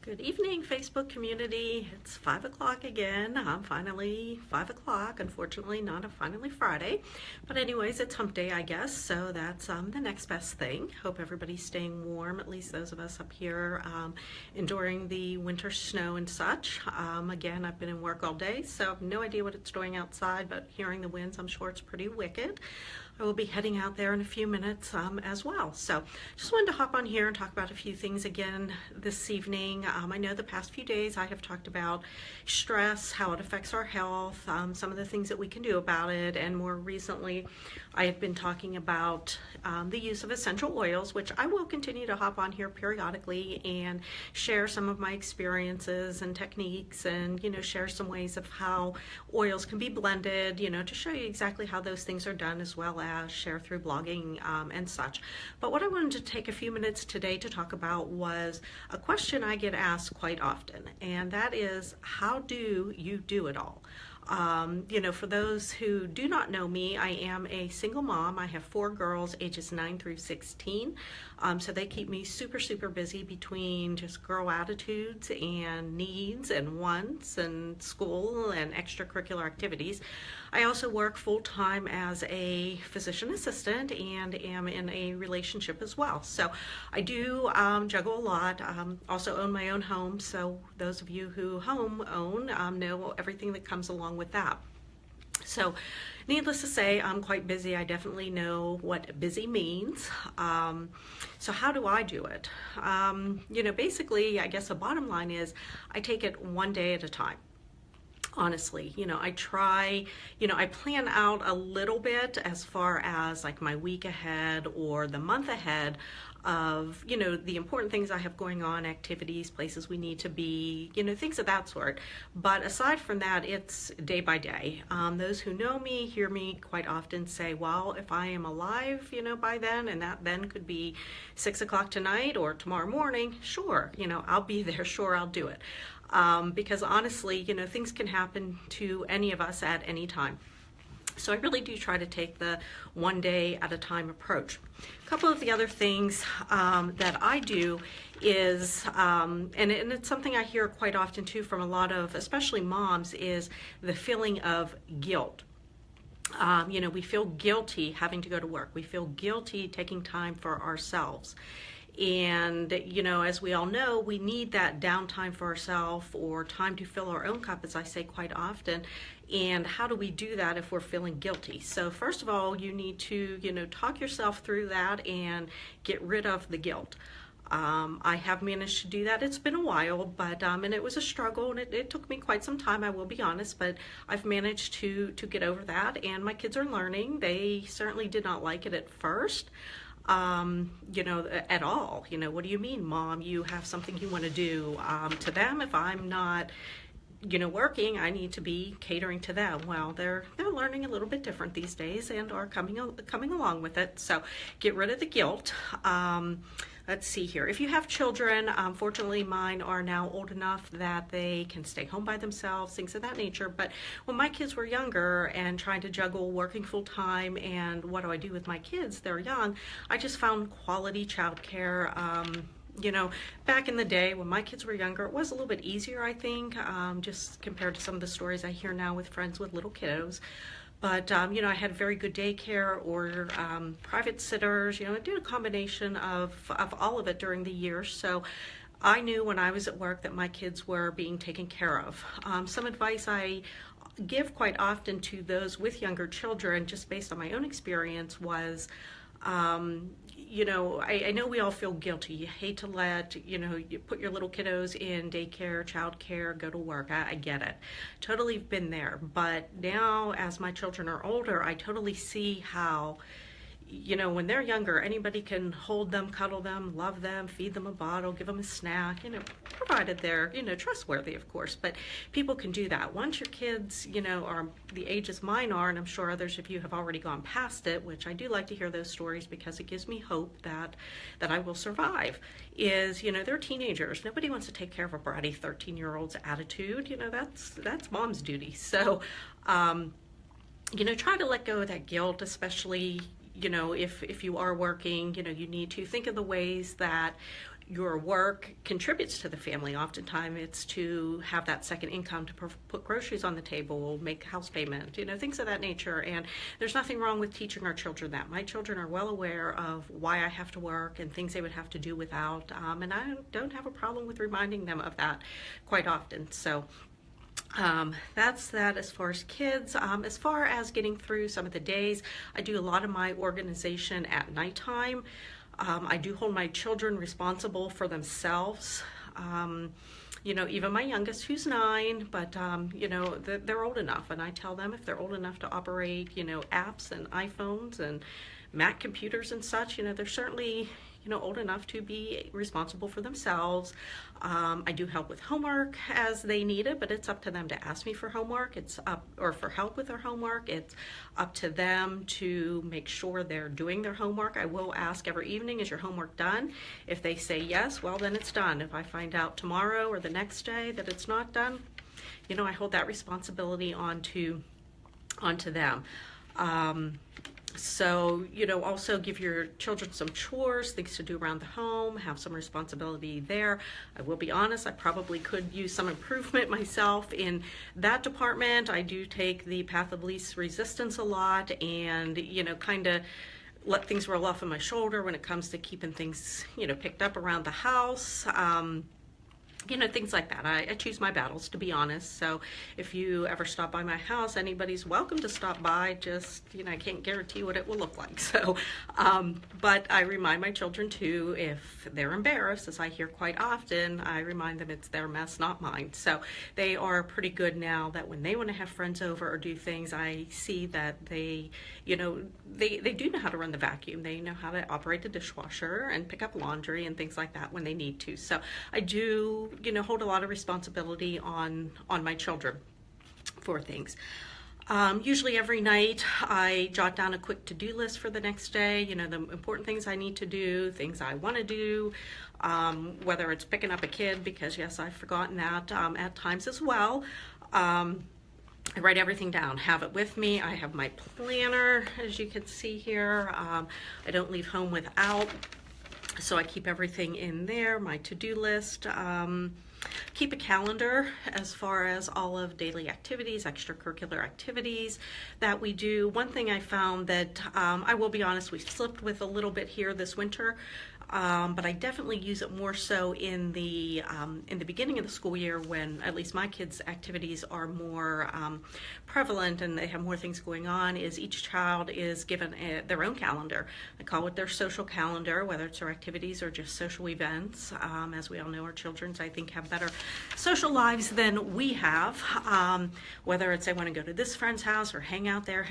Good evening, Facebook community. It's 5 o'clock again. I'm finally 5 o'clock. Unfortunately, not a finally Friday. But anyways, it's hump day, I guess. So that's the next best thing. Hope everybody's staying warm, at least those of us up here enduring the winter snow and such. Again, I've been in work all day, so I have no idea what it's doing outside, but hearing the winds, I'm sure it's pretty wicked. I will be heading out there in a few minutes as well. So just wanted to hop on here and talk about a few things again this evening. I know the past few days I have talked about stress, how it affects our health, some of the things that we can do about it, and more recently I have been talking about the use of essential oils, which I will continue to hop on here periodically and share some of my experiences and techniques, and share some ways of how oils can be blended, to show you exactly how those things are done, as well as share through blogging and such. But what I wanted to take a few minutes today to talk about was a question I get asked quite often, and that is, how do you do it all? For those who do not know me, I am a single mom. I have 4 girls ages 9 through 16. So they keep me super, super busy between just girl attitudes and needs and wants and school and extracurricular activities. I also work full-time as a physician assistant and am in a relationship as well. So I do juggle a lot. Also own my own home, so those of you who home own know everything that comes along with that. So needless to say, I'm quite busy. I definitely know what busy means. So how do I do it? Basically, I guess the bottom line is I take it one day at a time. Honestly, I try, I plan out a little bit as far as like my week ahead or the month ahead of, the important things I have going on, activities, places we need to be, things of that sort. But aside from that, it's day by day. Those who know me hear me quite often say, well, if I am alive, by then, and that then could be 6 o'clock tonight or tomorrow morning, sure, I'll be there, sure, I'll do it. Because honestly, things can happen to any of us at any time. So I really do try to take the one day at a time approach. A couple of the other things that I do is, and it's something I hear quite often too from a lot of, especially moms, is the feeling of guilt. We feel guilty having to go to work. We feel guilty taking time for ourselves. And, as we all know, we need that downtime for ourselves or time to fill our own cup, as I say quite often. And how do we do that if we're feeling guilty? So first of all, you need to, talk yourself through that and get rid of the guilt. I have managed to do that. It's been a while, but and it was a struggle, and it took me quite some time, I will be honest, but I've managed to get over that, and my kids are learning. They certainly did not like it at first. At all. What do you mean, Mom, you have something you want to do? To them, if I'm not, working, I need to be catering to them. Well, they're learning a little bit different these days and are coming along with it. So get rid of the guilt. Let's see here. If you have children, fortunately mine are now old enough that they can stay home by themselves, things of that nature. But when my kids were younger and trying to juggle working full time and what do I do with my kids, they're young, I just found quality childcare. Back in the day when my kids were younger, it was a little bit easier, I think, just compared to some of the stories I hear now with friends with little kiddos. But, I had very good daycare or private sitters, I did a combination of all of it during the year. So I knew when I was at work that my kids were being taken care of. Some advice I give quite often to those with younger children, just based on my own experience, was, I know we all feel guilty. You hate to let, you put your little kiddos in daycare, childcare, go to work. I get it. Totally been there. But now, as my children are older, I totally see how, when they're younger, anybody can hold them, cuddle them, love them, feed them a bottle, give them a snack, provided they're, trustworthy, of course. But people can do that. Once your kids, are the ages mine are, and I'm sure others of you have already gone past it, which I do like to hear those stories because it gives me hope that I will survive, is, they're teenagers. Nobody wants to take care of a bratty 13-year-old's attitude. That's mom's duty. So, try to let go of that guilt, especially, if you are working, you need to think of the ways that your work contributes to the family. Oftentimes it's to have that second income to put groceries on the table, make house payment, things of that nature. And there's nothing wrong with teaching our children that. My children are well aware of why I have to work and things they would have to do without, and I don't have a problem with reminding them of that quite often. So that's that as far as kids. As far as getting through some of the days, I do a lot of my organization at nighttime. I do hold my children responsible for themselves. Even my youngest, who's 9, but they're old enough, and I tell them if they're old enough to operate, apps and iPhones and Mac computers and such, they're certainly old enough to be responsible for themselves. I do help with homework as they need it, but it's up to them to ask me for homework. Or for help with their homework. It's up to them to make sure they're doing their homework. I will ask every evening, is your homework done? If they say yes, well, then it's done. If I find out tomorrow or the next day that it's not done, I hold that responsibility onto them. So, also give your children some chores, things to do around the home, have some responsibility there. I will be honest, I probably could use some improvement myself in that department. I do take the path of least resistance a lot and, kind of let things roll off of my shoulder when it comes to keeping things, picked up around the house. Things like that. I choose my battles, to be honest. So if you ever stop by my house, anybody's welcome to stop by. Just, I can't guarantee what it will look like. So, but I remind my children too, if they're embarrassed, as I hear quite often, I remind them it's their mess, not mine. So they are pretty good now that when they want to have friends over or do things, I see that they do know how to run the vacuum. They know how to operate the dishwasher and pick up laundry and things like that when they need to. So I do hold a lot of responsibility on my children for things. Usually every night I jot down a quick to-do list for the next day, the important things I need to do, things I want to do, whether it's picking up a kid, because yes, I've forgotten that at times as well. I write everything down, have it with me. I have my planner, as you can see here. I don't leave home without. So I keep everything in there, my to-do list. Keep a calendar as far as all of daily activities, extracurricular activities that we do. One thing I found that, I will be honest, we slipped with a little bit here this winter, but I definitely use it more so in the beginning of the school year, when at least my kids' activities are more prevalent and they have more things going on, is each child is given their own calendar. I call it their social calendar, whether it's their activities or just social events. As we all know, our children, I think, have better social lives than we have, whether it's they want to go to this friend's house or hang out there,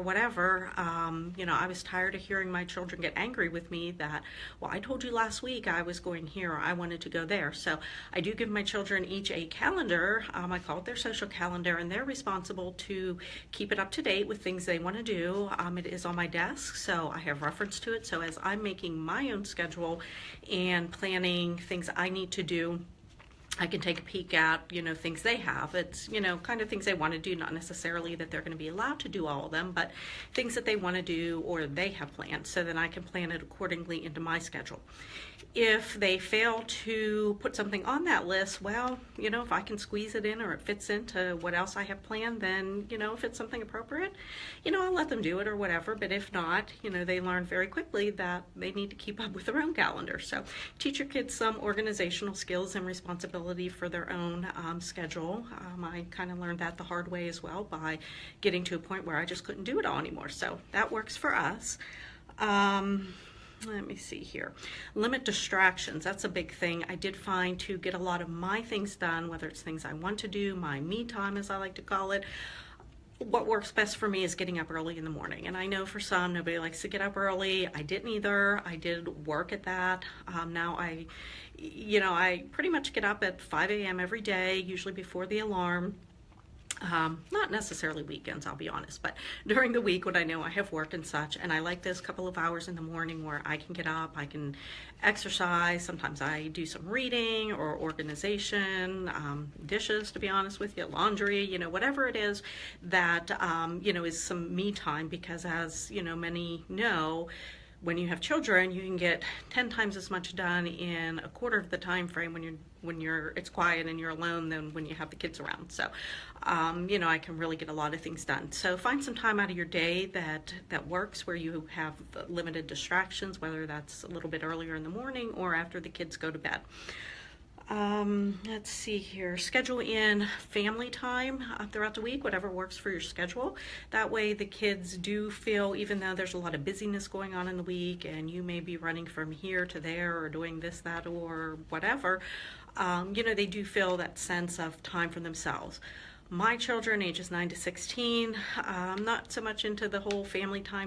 whatever. I was tired of hearing my children get angry with me that, well, I told you last week I was going here, or I wanted to go there. So I do give my children each a calendar. I call it their social calendar, and they're responsible to keep it up to date with things they want to do. It is on my desk, so I have reference to it. So as I'm making my own schedule and planning things I need to do, I can take a peek at, things they have. It's, kind of things they want to do, not necessarily that they're going to be allowed to do all of them, but things that they want to do or they have planned, so then I can plan it accordingly into my schedule. If they fail to put something on that list, well, if I can squeeze it in or it fits into what else I have planned, then, if it's something appropriate, I'll let them do it or whatever. But if not, they learn very quickly that they need to keep up with their own calendar. So teach your kids some organizational skills and responsibility for their own schedule. I kind of learned that the hard way as well, by getting to a point where I just couldn't do it all anymore. So that works for us. Let me see here. Limit distractions. That's a big thing. I did find to get a lot of my things done, whether it's things I want to do, my me time as I like to call it. What works best for me is getting up early in the morning. And I know for some, nobody likes to get up early. I didn't either. I did work at that. Now I pretty much get up at 5 a.m. every day, usually before the alarm. Not necessarily weekends, I'll be honest, but during the week when I know I have work and such, and I like those couple of hours in the morning where I can get up, I can exercise. Sometimes I do some reading or organization, dishes, to be honest with you, laundry, whatever it is that, is some me time, because as, many know, When you have children, you can get 10 times as much done in a quarter of the time frame when you're it's quiet and you're alone than when you have the kids around. So, I can really get a lot of things done. So find some time out of your day that works, where you have limited distractions, whether that's a little bit earlier in the morning or after the kids go to bed. Let's see here. Schedule in family time throughout the week, whatever works for your schedule. That way the kids do feel, even though there's a lot of busyness going on in the week and you may be running from here to there or doing this, that, or whatever, they do feel that sense of time for themselves. My children, ages 9 to 16, I'm not so much into the whole family time